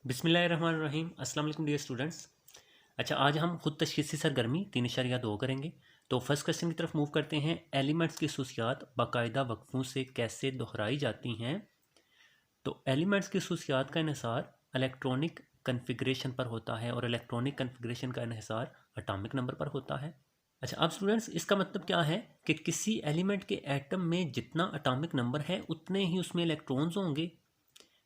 बिस्मिल्लाहिर्रहमानिर्रहीम। अस्सलाम वालेकुम डियर स्टूडेंट्स। अच्छा, आज हम खुद तशख़ीसी सरगर्मी 3.2 करेंगे। तो फर्स्ट क्वेश्चन की तरफ मूव करते हैं। एलिमेंट्स की खसूसियात बाकायदा वक्फ़ों से कैसे दोहराई जाती हैं? तो एलिमेंट्स की खसूसियात का इन्हिसार इलेक्ट्रॉनिक कन्फिग्रेशन पर होता है और इलेक्ट्रॉनिक कन्फिग्रेशन का इन्हिसार एटॉमिक नंबर पर होता है। अच्छा, अब स्टूडेंट्स इसका मतलब क्या है कि किसी एलिमेंट के एटम में जितना एटॉमिक नंबर है उतने ही उसमें इलेक्ट्रॉन्स होंगे।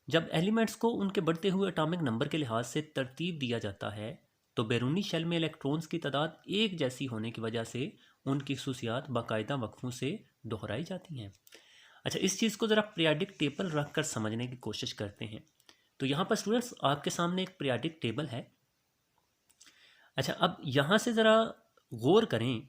जब एलिमेंट्स को उनके बढ़ते हुए एटॉमिक नंबर के लिहाज से तरतीब दिया जाता है तो बैरूनी शेल में इलेक्ट्रॉन्स की तादाद एक जैसी होने की वजह से उनकी खसूसियात बाकायदा वक्फ़ों से दोहराई जाती हैं। अच्छा, इस चीज़ को ज़रा पीरियाडिक टेबल रख कर समझने की कोशिश करते हैं। तो यहाँ पर स्टूडेंट्स आपके सामने एक पीरियाडिक टेबल है। अच्छा, अब यहाँ से ज़रा गौर करें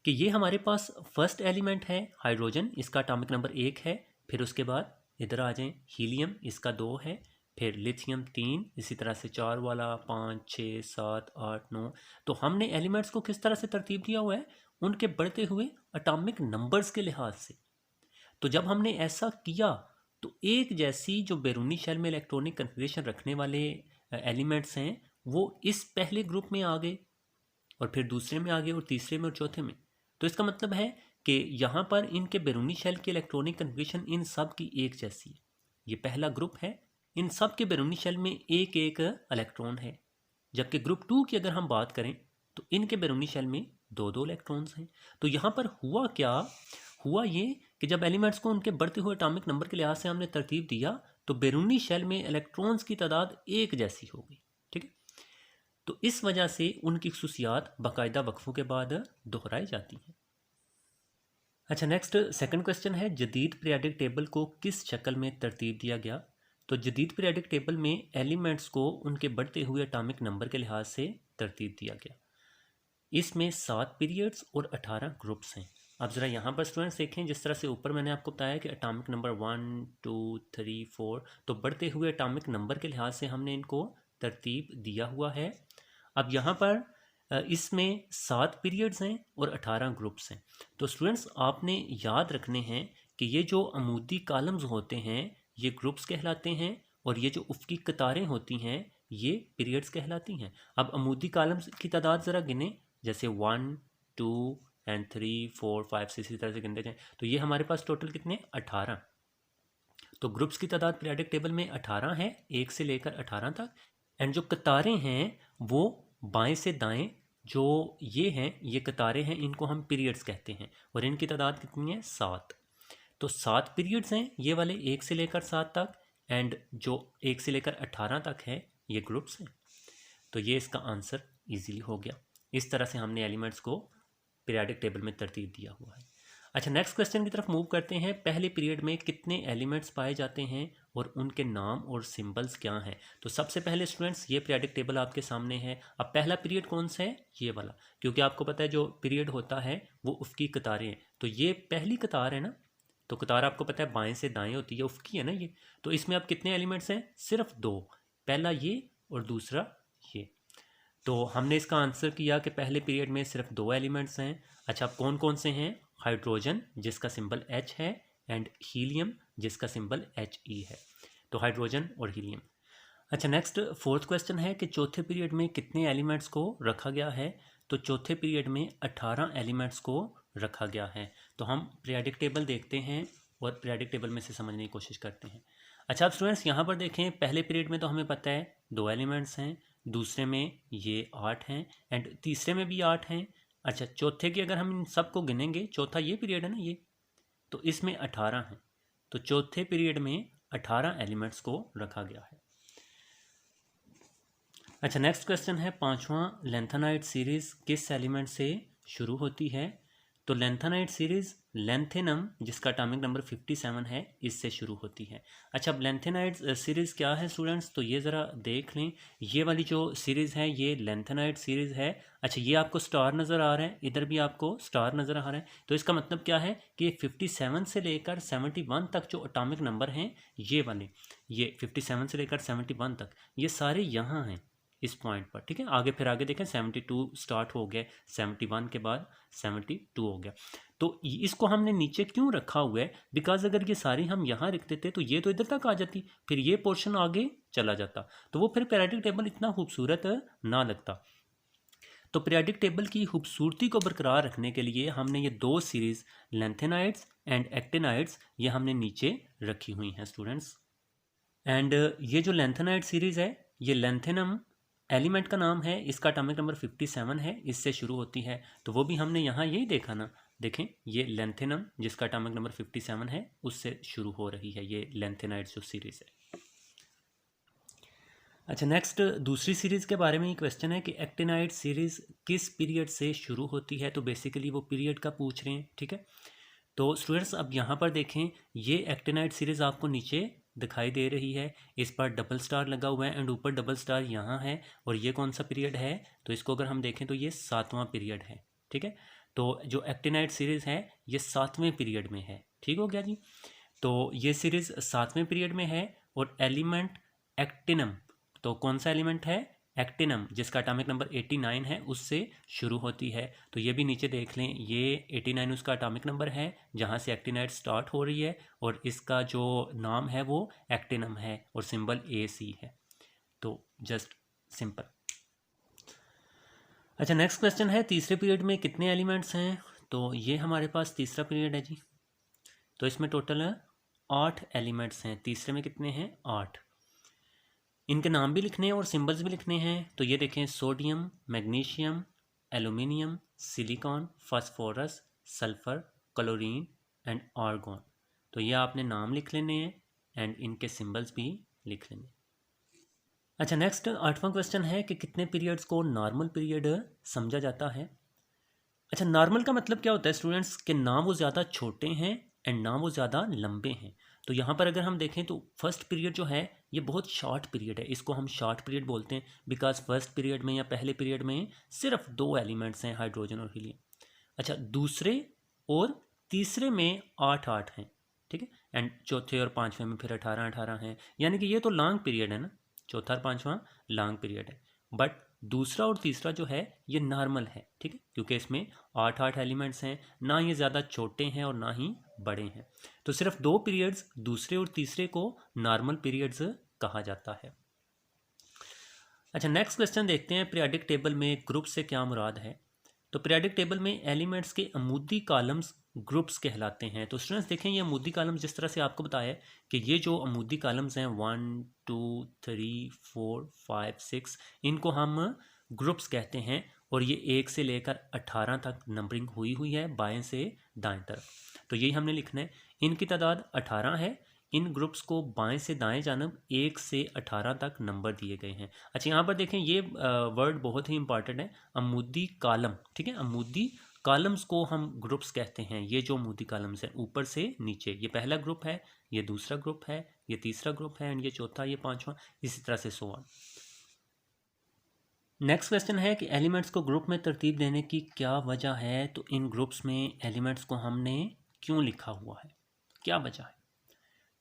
कि ये हमारे पास फर्स्ट एलिमेंट है हाइड्रोजन, इसका एटॉमिक नंबर 1 है। फिर उसके बाद इधर आ जाएं, हीलियम, इसका 2 है। फिर लिथियम 3, इसी तरह से 4 वाला 5 6 7 8 9। तो हमने एलिमेंट्स को किस तरह से तरतीब दिया हुआ है? उनके बढ़ते हुए एटॉमिक नंबर्स के लिहाज से। तो जब हमने ऐसा किया तो एक जैसी जो बैरूनी शेल में इलेक्ट्रॉनिक कन्फिग्रेशन रखने वाले एलिमेंट्स हैं वो इस पहले ग्रुप में आ गए और फिर दूसरे में आ गए और तीसरे में और चौथे में। तो इसका मतलब है कि यहाँ पर इनके बैरूनी शेल की इलेक्ट्रॉनिक कन्फिग्रेशन इन सब की एक जैसी है। ये पहला ग्रुप है, इन सब के बैरूनी शेल में एक एक इलेक्ट्रॉन है। जबकि ग्रुप 2 की अगर हम बात करें तो इनके बैरूनी शेल में दो दो इलेक्ट्रॉन्स हैं। तो यहाँ पर हुआ क्या? हुआ ये कि जब एलिमेंट्स को उनके बढ़ते हुए एटॉमिक नंबर के लिहाज से हमने तरतीब दिया तो बैरूनी शेल में इलेक्ट्रॉन्स की तादाद एक जैसी हो गई। ठीक है, तो इस वजह से उनकी खसूसियात बाकायदा वक्फों के बाद दोहराई जाती हैं। अच्छा, नेक्स्ट सेकंड क्वेश्चन है, जदीद पीरियाडिक टेबल को किस शक्ल में तरतीब दिया गया? तो जदीद पीरियाडिक टेबल में एलिमेंट्स को उनके बढ़ते हुए एटॉमिक नंबर के लिहाज से तरतीब दिया गया। इसमें 7 पीरियड्स और 18 ग्रुप्स हैं। अब ज़रा यहाँ पर स्टूडेंट्स देखें, जिस तरह से ऊपर मैंने आपको बताया कि एटॉमिक नंबर 1 2 3 4, तो बढ़ते हुए एटॉमिक नंबर के लिहाज से हमने इनको तरतीब दिया हुआ है। अब यहाँ पर इसमें 7 पीरियड्स हैं और 18 ग्रुप्स हैं। तो स्टूडेंट्स आपने याद रखने हैं कि ये जो अमूदी कॉलम्स होते हैं ये ग्रुप्स कहलाते हैं और ये जो उफ़क़ी कतारें होती हैं ये पीरियड्स कहलाती हैं। अब अमूदी कॉलम्स की तादाद ज़रा गिने, जैसे 1 2 एंड 3 4 5 6 इसी तरह से गिनते जाएँ तो ये हमारे पास टोटल कितने? 18। तो ग्रुप्स की तादाद पीरियाडिक टेबल में 18 है, 1 से लेकर 18 तक। एंड जो कतारें हैं वो बाएं से दाएं जो ये हैं, ये कतारें हैं, इनको हम पीरियड्स कहते हैं और इनकी तादाद कितनी है? 7। तो 7 पीरियड्स हैं ये वाले 1 से लेकर 7 तक, एंड जो 1 से लेकर 18 तक है ये ग्रुप्स हैं। तो ये इसका आंसर इजीली हो गया। इस तरह से हमने एलिमेंट्स को पीरियाडिक टेबल में तरतीब दिया हुआ है। अच्छा, नेक्स्ट क्वेश्चन की तरफ मूव करते हैं। पहले पीरियड में कितने एलिमेंट्स पाए जाते हैं और उनके नाम और सिंबल्स क्या हैं? तो सबसे पहले स्टूडेंट्स ये पीरियाडिक टेबल आपके सामने है। अब पहला पीरियड कौन सा है? ये वाला, क्योंकि आपको पता है जो पीरियड होता है वो उफ़क़ी कतारें हैं। तो ये पहली कतार है ना, तो कतार आपको पता है बाएं से दाएं होती है, उफ़क़ी है ना ये। तो इसमें अब कितने एलिमेंट्स हैं? सिर्फ 2, पहला ये और दूसरा ये। तो हमने इसका आंसर किया कि पहले पीरियड में सिर्फ 2 एलिमेंट्स हैं। अच्छा, अब कौन कौन से हैं? हाइड्रोजन जिसका सिंबल H है एंड हीलियम जिसका सिंबल He है। तो हाइड्रोजन और हीलियम। अच्छा, नेक्स्ट फोर्थ क्वेश्चन है कि चौथे पीरियड में कितने एलिमेंट्स को रखा गया है? तो चौथे पीरियड में 18 एलिमेंट्स को रखा गया है। तो हम पीरियाडिक टेबल देखते हैं और पीरियाडिक टेबल में से समझने की कोशिश करते हैं। अच्छा, अब स्टूडेंट्स यहाँ पर देखें, पहले पीरियड में तो हमें पता है 2 एलिमेंट्स हैं, दूसरे में ये 8 हैं एंड तीसरे में भी 8 हैं। अच्छा, चौथे की अगर हम इन सबको गिनेंगे, चौथा ये पीरियड है ना ये, तो इसमें 18 हैं। तो चौथे पीरियड में 18 एलिमेंट्स को रखा गया है। अच्छा, नेक्स्ट क्वेश्चन है, पांचवा, लेंथेनाइड सीरीज़ किस एलिमेंट से शुरू होती है? तो लेंथेनाइड सीरीज़ लेंथेनम जिसका एटॉमिक नंबर 57 है इससे शुरू होती है। अच्छा, अब लेंथेनाइड सीरीज़ क्या है स्टूडेंट्स? तो ये ज़रा देख लें, ये वाली जो सीरीज़ है ये लेंथेनाइड सीरीज़ है। अच्छा, ये आपको स्टार नज़र आ रहा है, इधर भी आपको स्टार नज़र आ रहा है। तो इसका मतलब क्या है कि ये 57 से लेकर 71 तक जो एटॉमिक नंबर हैं ये वाले, ये 57 से लेकर 71 तक ये सारे यहाँ हैं। इस पॉइंट पर, ठीक है। आगे फिर आगे देखें 72 स्टार्ट हो गया, 71 के बाद 72 हो गया। तो इसको हमने नीचे क्यों रखा हुआ है, बिकॉज अगर ये सारी हम यहाँ रख देते तो ये तो इधर तक आ जाती, फिर ये पोर्शन आगे चला जाता, तो वो फिर पीरियोडिक टेबल इतना खूबसूरत ना लगता। तो पीरियोडिक टेबल की खूबसूरती को बरकरार रखने के लिए हमने ये दो सीरीज़ लैंथेनाइड्स एंड एक्टिनाइड्स ये हमने नीचे रखी हुई हैं स्टूडेंट्स। एंड ये जो लैंथेनाइड सीरीज़ है, ये लैंथेनम एलिमेंट का नाम है, इसका एटॉमिक नंबर 57 है, इससे शुरू होती है। तो वो भी हमने यहाँ यही देखा ना, देखें ये लैंथेनम जिसका एटॉमिक नंबर 57 है उससे शुरू हो रही है ये लैंथेनाइड जो सीरीज़ है। अच्छा, नेक्स्ट दूसरी सीरीज़ के बारे में ही क्वेश्चन है कि एक्टिनाइड सीरीज़ किस पीरियड से शुरू होती है। तो बेसिकली वो पीरियड का पूछ रहे हैं, ठीक है। तो स्टूडेंट्स अब यहाँ पर देखें, ये एक्टिनाइड सीरीज़ आपको नीचे दिखाई दे रही है, इस पर डबल स्टार लगा हुआ है एंड ऊपर डबल स्टार यहाँ है। और ये कौन सा पीरियड है, तो इसको अगर हम देखें तो ये 7वां पीरियड है, ठीक है। तो जो एक्टिनाइड सीरीज़ है ये 7वें पीरियड में है, ठीक हो गया जी। तो ये सीरीज़ 7वें पीरियड में है और एलिमेंट एक्टिनम, तो कौन सा एलिमेंट है, एक्टिनम, जिसका एटॉमिक नंबर 89 है उससे शुरू होती है। तो ये भी नीचे देख लें, ये 89 उसका एटॉमिक नंबर है जहाँ से एक्टिनाइड स्टार्ट हो रही है और इसका जो नाम है वो एक्टिनम है और सिंबल AC है। तो जस्ट सिंपल। अच्छा, नेक्स्ट क्वेश्चन है तीसरे पीरियड में कितने एलिमेंट्स हैं। तो ये हमारे पास तीसरा पीरियड है जी, तो इसमें टोटल 8 एलिमेंट्स हैं। तीसरे में कितने हैं, 8। इनके नाम भी लिखने हैं और सिंबल्स भी लिखने हैं। तो ये देखें, sodium, magnesium, aluminium, silicon, phosphorus, sulphur, chlorine and argon. तो ये आपने नाम लिख लेने हैं एंड इनके सिंबल्स भी लिख लेने। अच्छा, नेक्स्ट 8वां क्वेश्चन है कि कितने पीरियड्स को नॉर्मल पीरियड समझा जाता है। अच्छा, नॉर्मल का मतलब क्या होता है स्टूडेंट्स, कि ना वो ज़्यादा छोटे हैं एंड ना वो ज़्यादा लंबे हैं। तो यहाँ पर अगर हम देखें तो फर्स्ट पीरियड जो है ये बहुत शॉर्ट पीरियड है, इसको हम शॉर्ट पीरियड बोलते हैं बिकॉज फर्स्ट पीरियड में या पहले पीरियड में सिर्फ 2 एलिमेंट्स हैं, हाइड्रोजन और हीलियम। अच्छा, दूसरे और तीसरे में 8-8 हैं, ठीक है। एंड चौथे और पाँचवें में फिर 18-18 हैं, यानी कि ये तो लॉन्ग पीरियड है ना, चौथा और पाँचवा लॉन्ग पीरियड है। बट दूसरा और तीसरा जो है ये नॉर्मल है, ठीक है, क्योंकि इसमें 8-8 एलिमेंट्स हैं, ना ये ज़्यादा छोटे हैं और ना ही बड़े हैं। तो सिर्फ 2 पीरियड्स, दूसरे और तीसरे को नॉर्मल पीरियड्स कहा जाता है। अच्छा, नेक्स्ट क्वेश्चन देखते हैं, पीरियोडिक टेबल में ग्रुप से क्या मुराद है। तो पीरियोडिक टेबल में एलिमेंट्स के अमूदी कॉलम्स ग्रुप्स कहलाते हैं। तो स्टूडेंट्स देखें, ये अमूदी कॉलम्स जिस तरह से आपको बताया कि ये जो अमूदी कॉलम्स हैं 1 2 3 4 5 6, इनको हम ग्रुप्स कहते हैं और ये 1 से लेकर 18 तक नंबरिंग हुई है बाएं से दाएं तरफ। तो यही हमने लिखना है, इनकी तादाद 18 है। इन ग्रुप्स को बाएं से दाएं जानब 1 से 18 तक नंबर दिए गए हैं। अच्छा, यहाँ पर देखें, ये वर्ड बहुत ही इंपॉर्टेंट है, अमूदी कॉलम, ठीक है। अमूदी कॉलम्स को हम ग्रुप्स कहते हैं। ये जो अमूदी कॉलम्स हैं ऊपर से नीचे, ये पहला ग्रुप है, ये दूसरा ग्रुप है, ये तीसरा ग्रुप है एंड ये चौथा, ये पांचवा, इसी तरह से सो ऑन। नेक्स्ट क्वेश्चन है कि एलिमेंट्स को ग्रुप में तरतीब देने की क्या वजह है। तो इन ग्रुप्स में एलिमेंट्स को हमने क्यों लिखा हुआ है, क्या वजह है।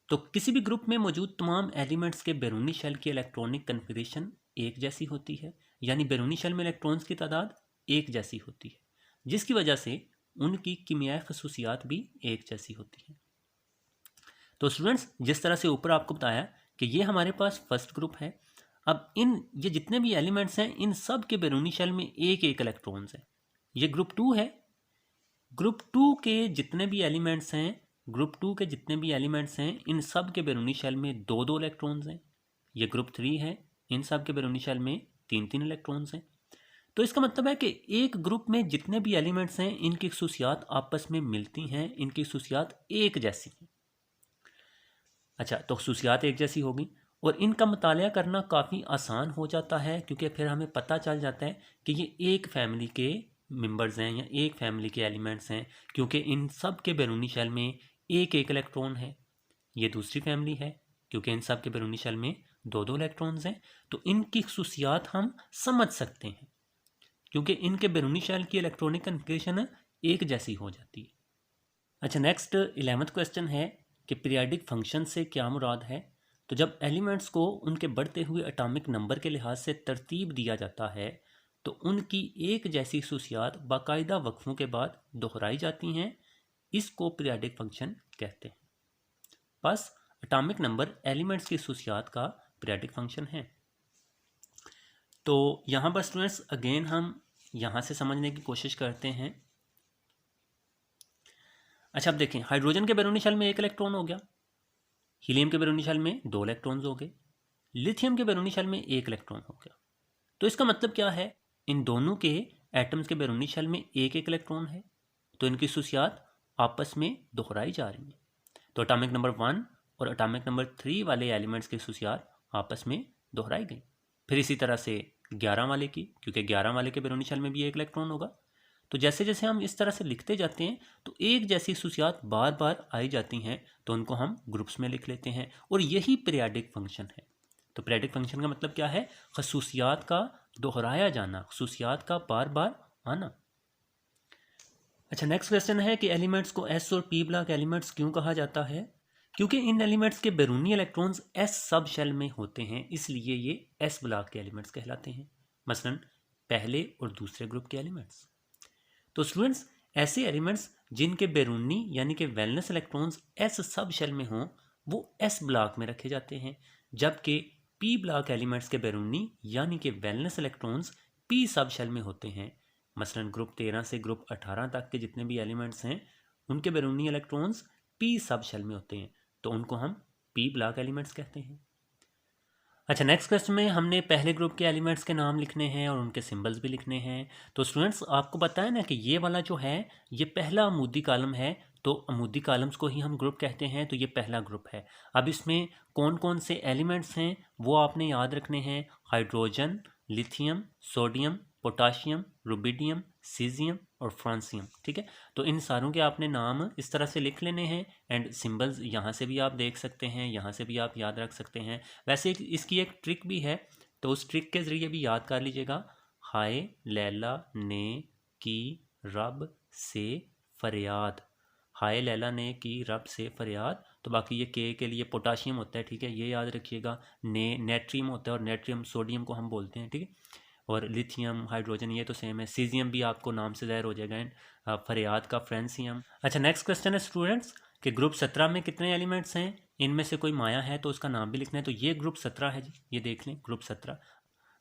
तो किसी भी ग्रुप में मौजूद तमाम एलिमेंट्स के बैरूनी शेल की इलेक्ट्रॉनिक कन्फिगरेशन एक जैसी होती है, यानी बैरूनी शेल में इलेक्ट्रॉन्स की तादाद एक जैसी होती है, जिसकी वजह से उनकी कीमियाई खसूसियात भी एक जैसी होती हैं। तो स्टूडेंट्स, जिस तरह से ऊपर आपको बताया कि ये हमारे पास फर्स्ट ग्रुप है, अब ये जितने भी एलिमेंट्स हैं इन सब के बैरूनी शेल में एक एक इलेक्ट्रॉन्स हैं। ये ग्रुप 2 है, ग्रुप 2 के जितने भी एलिमेंट्स हैं, ग्रुप 2 के जितने भी एलिमेंट्स हैं इन सब के बैरूनी शेल में 2-2 इलेक्ट्रॉन्स हैं। ये ग्रुप 3 है, इन सब के बैरूनी शेल में 3-3 इलेक्ट्रॉन्स हैं। तो इसका मतलब है कि एक ग्रुप में जितने भी एलिमेंट्स हैं इनकी खसूसियात आपस में मिलती हैं, इनकी खसूसियात एक जैसी हैं। अच्छा, तो खसूसियात एक जैसी होगी और इनका मुतालिया करना काफ़ी आसान हो जाता है, क्योंकि फिर हमें पता चल जाता है कि ये एक फैमिली के मेंबर्स हैं या एक फैमिली के एलिमेंट्स हैं, क्योंकि इन सब के बैरूनी शेल में एक एक इलेक्ट्रॉन है। ये दूसरी फैमिली है, क्योंकि इन सब के बैरूनी शेल में 2-2 इलेक्ट्रॉन्स हैं। तो इनकी खसूसियात हम समझ सकते हैं, क्योंकि इनके बैरूनी शेल की इलेक्ट्रॉनिक कन्फिगरेशन एक जैसी हो जाती है। अच्छा, नेक्स्ट 11वां क्वेश्चन है कि पीरियोडिक फंक्शन से क्या मुराद है। तो जब एलिमेंट्स को उनके बढ़ते हुए एटॉमिक नंबर के लिहाज से तरतीब दिया जाता है तो उनकी एक जैसी खसूसियात बाकायदा वक्फों के बाद दोहराई जाती हैं। इसको पीरियाडिक फंक्शन कहते हैं। बस एटॉमिक नंबर एलिमेंट्स की खसूसियात का पीरियाडिक फंक्शन है। तो यहाँ पर स्टूडेंट्स अगेन हम यहाँ से समझने की कोशिश करते हैं। अच्छा, अब देखें, हाइड्रोजन के बैरूनी शेल में 1 इलेक्ट्रॉन हो गया, हीलियम के बैरूनी शेल में 2 इलेक्ट्रॉन्स हो गए, लिथियम के बैरूनी शेल में 1 इलेक्ट्रॉन हो गया। तो इसका मतलब क्या है, इन दोनों के एटम्स के बैरूनी शेल में 1-1 इलेक्ट्रॉन है, तो इनकी खसूसियात आपस में दोहराई जा रही हैं। तो एटॉमिक नंबर 1 और एटॉमिक नंबर 3 वाले एलिमेंट्स की खसूसियात आपस में दोहराई गई। फिर इसी तरह से 11 वाले की, क्योंकि 11 वाले के बैरूनी शेल में भी 1 इलेक्ट्रॉन होगा। तो जैसे जैसे हम इस तरह से लिखते जाते हैं तो एक जैसी खसूसियात बार बार आई जाती हैं, तो उनको हम ग्रुप्स में लिख लेते हैं, और यही पीरियाडिक फंक्शन है। तो पीरियाडिक फंक्शन का मतलब क्या है, खसूसियात का दोहराया जाना, खसूसियात का बार बार आना। अच्छा, नेक्स्ट क्वेश्चन है कि एलिमेंट्स को एस और पी ब्लॉक एलिमेंट्स क्यों कहा जाता है। क्योंकि इन एलिमेंट्स के बैरूनी इलेक्ट्रॉन्स एस सब शेल में होते हैं, इसलिए ये एस ब्लॉक के एलिमेंट्स कहलाते हैं, मसलन पहले और दूसरे ग्रुप के एलिमेंट्स। तो स्टूडेंट्स, ऐसे एलिमेंट्स जिनके बैरूनी यानी कि valence electrons S subshell में हों वो एस ब्लॉक में रखे जाते हैं, जबकि पी ब्लॉक एलिमेंट्स के बैरूनी यानी कि valence electrons P subshell में होते हैं। मसलन ग्रुप 13 से ग्रुप 18 तक के जितने भी एलिमेंट्स हैं उनके बैरूनी इलेक्ट्रॉन्स पी सब शेल में होते हैं, तो उनको हम पी ब्लॉक एलिमेंट्स कहते हैं। अच्छा, नेक्स्ट क्वेश्चन में हमने पहले ग्रुप के एलिमेंट्स के नाम लिखने हैं और उनके सिंबल्स भी लिखने हैं। तो स्टूडेंट्स, आपको पता है ना कि ये वाला जो है ये पहला अमूदी कॉलम है, तो अमूदी कॉलम्स को ही हम ग्रुप कहते हैं, तो ये पहला ग्रुप है। अब इसमें कौन कौन से एलिमेंट्स हैं वो आपने याद रखने हैं, hydrogen, lithium, sodium, potassium, rubidium, caesium और फ्रांसियम। ठीक है, तो इन सारों के आपने नाम इस तरह से लिख लेने हैं, एंड सिंबल्स यहाँ से भी आप देख सकते हैं, यहाँ से भी आप याद रख सकते हैं। वैसे इसकी एक ट्रिक भी है, तो उस ट्रिक के ज़रिए भी याद कर लीजिएगा। हाय लैला ने की रब से फरियाद, हाय लैला ने की रब से फरियाद। तो बाकी ये के लिए पोटाशियम होता है, ठीक है, ये याद रखिएगा। ने नेट्रियम होता है, और नेट्रियम सोडियम को हम बोलते हैं, ठीक है। और लिथियम, हाइड्रोजन ये तो सेम है। सीजियम भी आपको नाम से ज़ाहिर हो जाएगा, एंड फरियाद का फ्रेंसियम। अच्छा, नेक्स्ट क्वेश्चन है स्टूडेंट्स कि ग्रुप 17 में कितने एलिमेंट्स हैं, इनमें से कोई माया है तो उसका नाम भी लिखना है। तो ये ग्रुप 17 है जी, ये देख लें ग्रुप 17।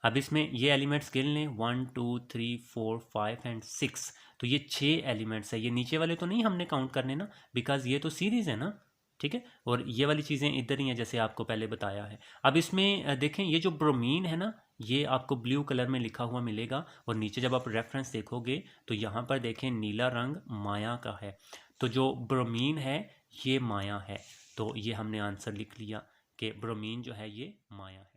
अब इसमें ये एलिमेंट्स गिन लें, 1 2 3 4 5 एंड 6। तो ये 6 एलिमेंट्स है। ये नीचे वाले तो नहीं हमने काउंट करने ना, बिकॉज ये तो सीरीज़ है ना, ठीक है। और ये वाली चीज़ें इधर ही हैं जैसे आपको पहले बताया है। अब इसमें देखें, ये जो ब्रोमीन है ना, ये आपको ब्लू कलर में लिखा हुआ मिलेगा, और नीचे जब आप रेफरेंस देखोगे तो यहाँ पर देखें नीला रंग माया का है। तो जो ब्रोमीन है ये माया है, तो ये हमने आंसर लिख लिया कि ब्रोमीन जो है ये माया है।